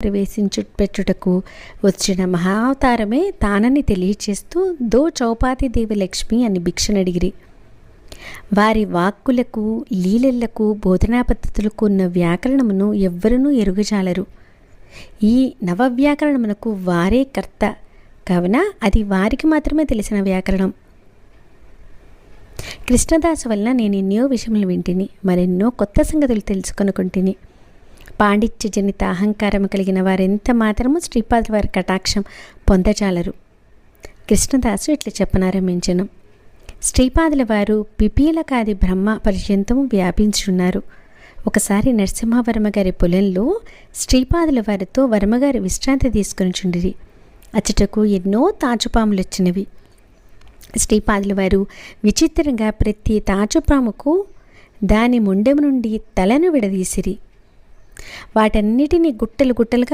పెట్టుటకు వచ్చిన మహావతారమే తానని తెలియచేస్తూ దో చౌపాతి దేవి లక్ష్మి అని భిక్షనడిగిరి. వారి వాక్కులకు లీలలకు బోధనా పద్ధతులకు ఉన్న వ్యాకరణమును ఎవ్వరూ ఎరుగజాలరు. ఈ నవవ్యాకరణమునకు వారే కర్త కావున అది వారికి మాత్రమే తెలిసిన వ్యాకరణం. కృష్ణదాసు వలన నేను ఎన్నో విషయములు వింటిని, మరెన్నో కొత్త సంగతులు తెలుసుకొనుకుంటుని. పాండిత్య జనిత అహంకారము కలిగిన వారెంత మాత్రము శ్రీపాదుల వారి కటాక్షం పొందజాలరు. కృష్ణదాసు ఇట్లా చెప్పనారంభించను. శ్రీపాదుల వారు పిపీలకాది బ్రహ్మ పర్యంతము వ్యాపించున్నారు. ఒకసారి నరసింహవర్మగారి పొలంలో శ్రీపాదుల వారితో వర్మగారి విశ్రాంతి తీసుకుని చుండిరి. అచ్చటకు ఎన్నో తాచుపాములు వచ్చినవి. శ్రీపాదుల వారు విచిత్రంగా ప్రతి తాచుపాముకు దాని ముండెము నుండి తలను విడదీసిరి. వాటన్నిటినీ గుట్టలు గుట్టలుగా